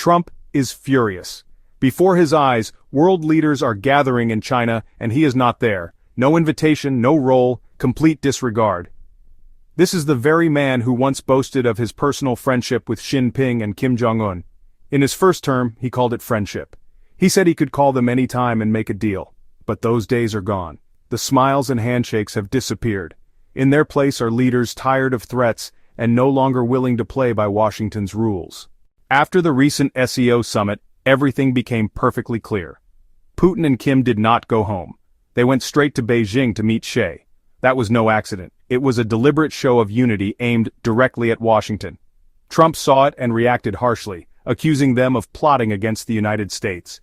Trump is furious. Before his eyes, world leaders are gathering in China and he is not there. No invitation, no role, complete disregard. This is the very man who once boasted of his personal friendship with Xi Jinping and Kim Jong-un. In his first term, he called it friendship. He said he could call them any time and make a deal. But those days are gone. The smiles and handshakes have disappeared. In their place are leaders tired of threats and no longer willing to play by Washington's rules. After the recent SEO summit, everything became perfectly clear. Putin and Kim did not go home. They went straight to Beijing to meet Xi. That was no accident. It was a deliberate show of unity aimed directly at Washington. Trump saw it and reacted harshly, accusing them of plotting against the United States.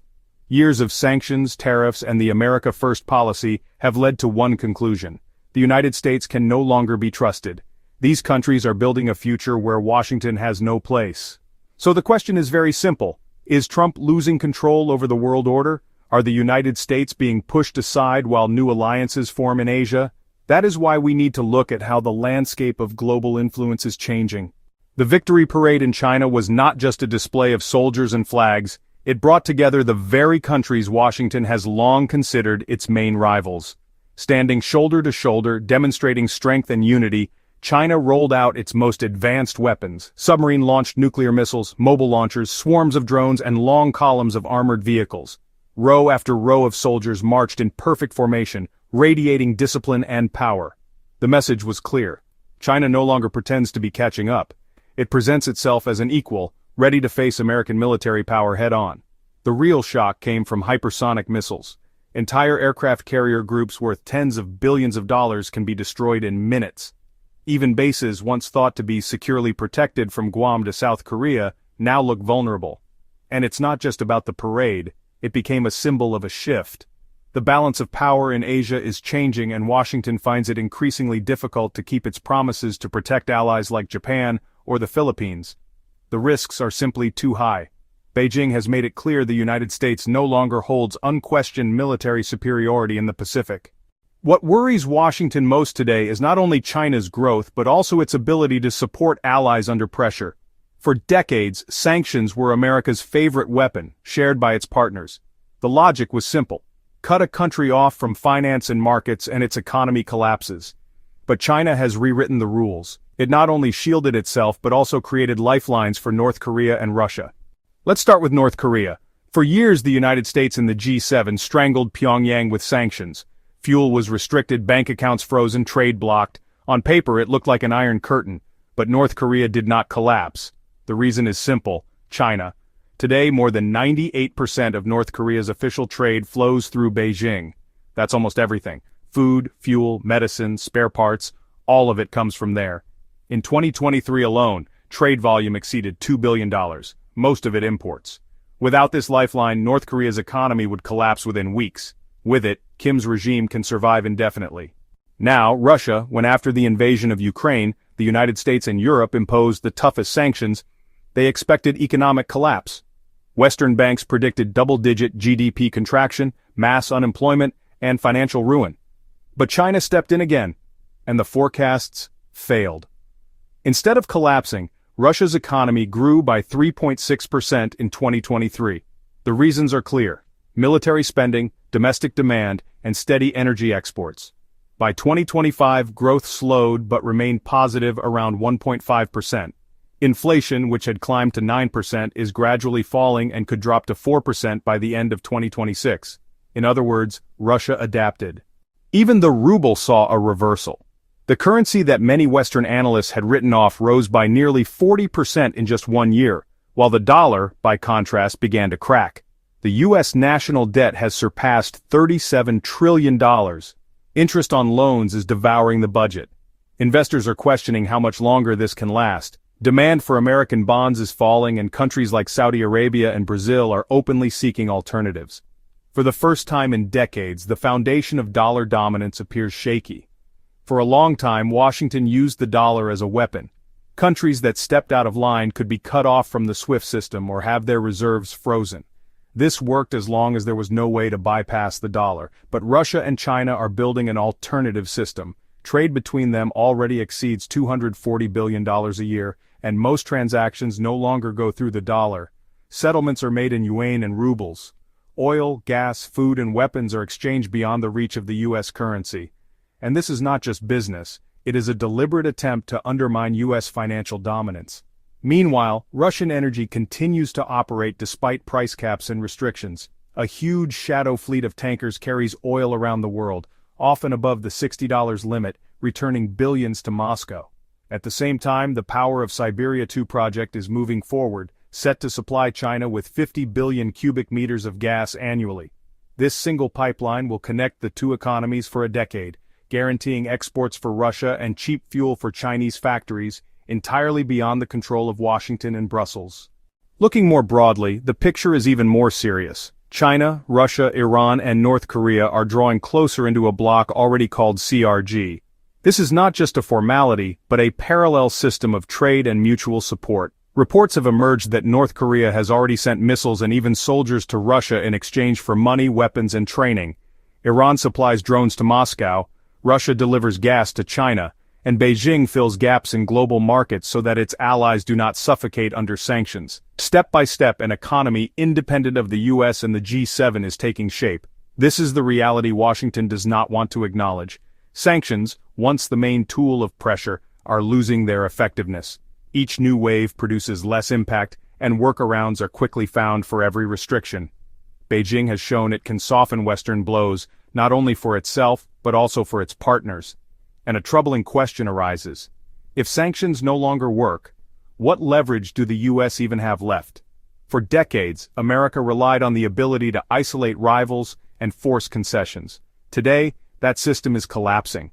Years of sanctions, tariffs, and the America First policy have led to one conclusion. The United States can no longer be trusted. These countries are building a future where Washington has no place. So the question is very simple. Is Trump losing control over the world order? Are the United States being pushed aside while new alliances form in Asia? That is why we need to look at how the landscape of global influence is changing. The victory parade in China was not just a display of soldiers and flags. It brought together the very countries Washington has long considered its main rivals. Standing shoulder to shoulder, demonstrating strength and unity, China rolled out its most advanced weapons: submarine-launched nuclear missiles, mobile launchers, swarms of drones, and long columns of armored vehicles. Row after row of soldiers marched in perfect formation, radiating discipline and power. The message was clear. China no longer pretends to be catching up. It presents itself as an equal, ready to face American military power head-on. The real shock came from hypersonic missiles. Entire aircraft carrier groups worth tens of billions of dollars can be destroyed in minutes. Even bases once thought to be securely protected from Guam to South Korea now look vulnerable. And it's not just about the parade, it became a symbol of a shift. The balance of power in Asia is changing and Washington finds it increasingly difficult to keep its promises to protect allies like Japan or the Philippines. The risks are simply too high. Beijing has made it clear the United States no longer holds unquestioned military superiority in the Pacific. What worries Washington most today is not only China's growth but also its ability to support allies under pressure. For decades, sanctions were America's favorite weapon, shared by its partners. The logic was simple. Cut a country off from finance and markets and its economy collapses. But China has rewritten the rules. It not only shielded itself but also created lifelines for North Korea and Russia. Let's start with North Korea. For years the United States and the G7 strangled Pyongyang with sanctions. Fuel was restricted, bank accounts frozen, trade blocked. On paper it looked like an iron curtain, but North Korea did not collapse. The reason is simple: China. Today more than 98% of North Korea's official trade flows through Beijing. That's almost everything. Food, fuel, medicine, spare parts, all of it comes from there. In 2023 alone, trade volume exceeded $2 billion, most of it imports. Without this lifeline, North Korea's economy would collapse within weeks. With it, Kim's regime can survive indefinitely. Now, Russia, when after the invasion of Ukraine, the United States and Europe imposed the toughest sanctions, they expected economic collapse. Western banks predicted double-digit GDP contraction, mass unemployment, and financial ruin. But China stepped in again, and the forecasts failed. Instead of collapsing, Russia's economy grew by 3.6% in 2023. The reasons are clear: military spending, domestic demand, and steady energy exports. By 2025, growth slowed but remained positive around 1.5%. Inflation, which had climbed to 9%, is gradually falling and could drop to 4% by the end of 2026. In other words, Russia adapted. Even the ruble saw a reversal. The currency that many Western analysts had written off rose by nearly 40% in just 1 year, while the dollar, by contrast, began to crack. The U.S. national debt has surpassed $37 trillion. Interest on loans is devouring the budget. Investors are questioning how much longer this can last. Demand for American bonds is falling and countries like Saudi Arabia and Brazil are openly seeking alternatives. For the first time in decades, the foundation of dollar dominance appears shaky. For a long time, Washington used the dollar as a weapon. Countries that stepped out of line could be cut off from the SWIFT system or have their reserves frozen. This worked as long as there was no way to bypass the dollar, but Russia and China are building an alternative system. Trade between them already exceeds $240 billion a year, and most transactions no longer go through the dollar. Settlements are made in yuan and rubles. Oil, gas, food and weapons are exchanged beyond the reach of the US currency. And this is not just business, it is a deliberate attempt to undermine US financial dominance. Meanwhile, Russian energy continues to operate despite price caps and restrictions. A huge shadow fleet of tankers carries oil around the world, often above the $60 limit, returning billions to Moscow. At the same time, the Power of Siberia 2 project is moving forward, set to supply China with 50 billion cubic meters of gas annually. This single pipeline will connect the two economies for a decade, guaranteeing exports for Russia and cheap fuel for Chinese factories, entirely beyond the control of Washington and Brussels. Looking more broadly, the picture is even more serious. China, Russia, Iran, and North Korea are drawing closer into a bloc already called CRG. This is not just a formality, but a parallel system of trade and mutual support. Reports have emerged that North Korea has already sent missiles and even soldiers to Russia in exchange for money, weapons, and training. Iran supplies drones to Moscow, Russia delivers gas to China, and Beijing fills gaps in global markets so that its allies do not suffocate under sanctions. Step by step, an economy independent of the US and the G7 is taking shape. This is the reality Washington does not want to acknowledge. Sanctions, once the main tool of pressure, are losing their effectiveness. Each new wave produces less impact, and workarounds are quickly found for every restriction. Beijing has shown it can soften Western blows, not only for itself, but also for its partners. And a troubling question arises. If sanctions no longer work, what leverage do the US even have left? For decades, America relied on the ability to isolate rivals and force concessions. Today, that system is collapsing.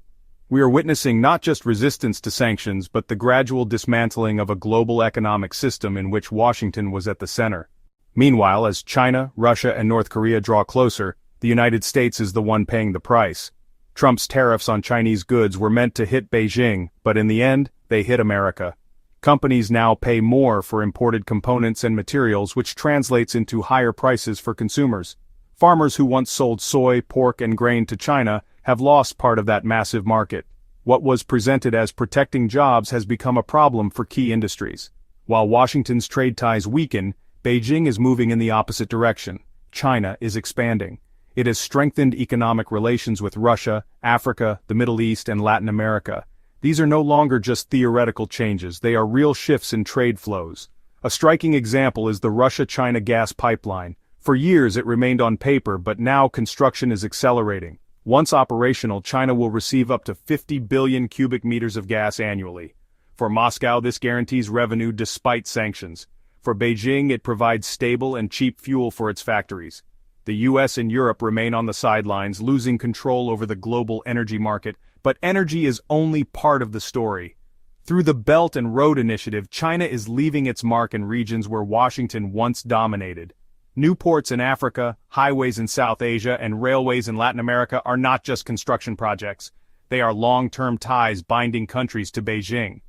We are witnessing not just resistance to sanctions but the gradual dismantling of a global economic system in which Washington was at the center. Meanwhile, as China, Russia, and North Korea draw closer, the United States is the one paying the price. Trump's tariffs on Chinese goods were meant to hit Beijing, but in the end, they hit America. Companies now pay more for imported components and materials, which translates into higher prices for consumers. Farmers who once sold soy, pork, and grain to China have lost part of that massive market. What was presented as protecting jobs has become a problem for key industries. While Washington's trade ties weaken, Beijing is moving in the opposite direction. China is expanding. It has strengthened economic relations with Russia, Africa, the Middle East, and Latin America. These are no longer just theoretical changes, they are real shifts in trade flows. A striking example is the Russia-China gas pipeline. For years it remained on paper, but now construction is accelerating. Once operational, China will receive up to 50 billion cubic meters of gas annually. For Moscow, this guarantees revenue despite sanctions. For Beijing, it provides stable and cheap fuel for its factories. The US and Europe remain on the sidelines, losing control over the global energy market, but energy is only part of the story. Through the Belt and Road Initiative, China is leaving its mark in regions where Washington once dominated. New ports in Africa, highways in South Asia, and railways in Latin America are not just construction projects. They are long-term ties binding countries to Beijing.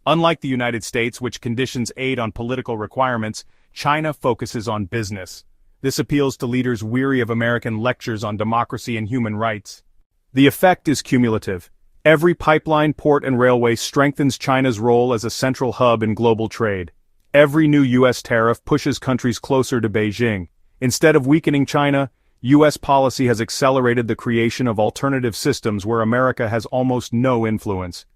Unlike the United States, which conditions aid on political requirements, China focuses on business. This appeals to leaders weary of American lectures on democracy and human rights. The effect is cumulative. Every pipeline, port, and railway strengthens China's role as a central hub in global trade. Every new U.S. tariff pushes countries closer to Beijing. Instead of weakening China, U.S. policy has accelerated the creation of alternative systems where America has almost no influence.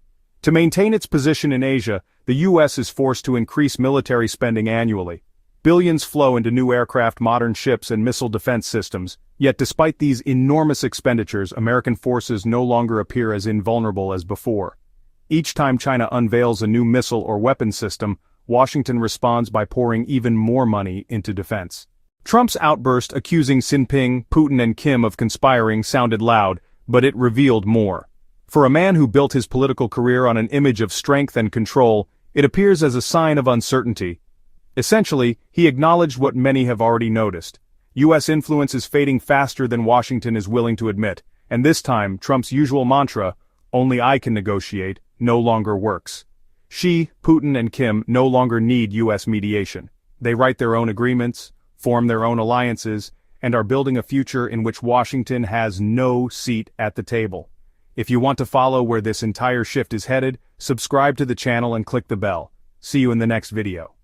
To maintain its position in Asia, the U.S. is forced to increase military spending annually. Billions flow into new aircraft, modern ships, and missile defense systems. Yet despite these enormous expenditures, American forces no longer appear as invulnerable as before. Each time China unveils a new missile or weapon system, Washington responds by pouring even more money into defense. Trump's outburst accusing Xi Jinping, Putin, and Kim of conspiring sounded loud, but it revealed more. For a man who built his political career on an image of strength and control, it appears as a sign of uncertainty. Essentially, he acknowledged what many have already noticed. U.S. influence is fading faster than Washington is willing to admit, and this time, Trump's usual mantra, "Only I can negotiate," no longer works. Xi, Putin, and Kim no longer need U.S. mediation. They write their own agreements, form their own alliances, and are building a future in which Washington has no seat at the table. If you want to follow where this entire shift is headed, subscribe to the channel and click the bell. See you in the next video.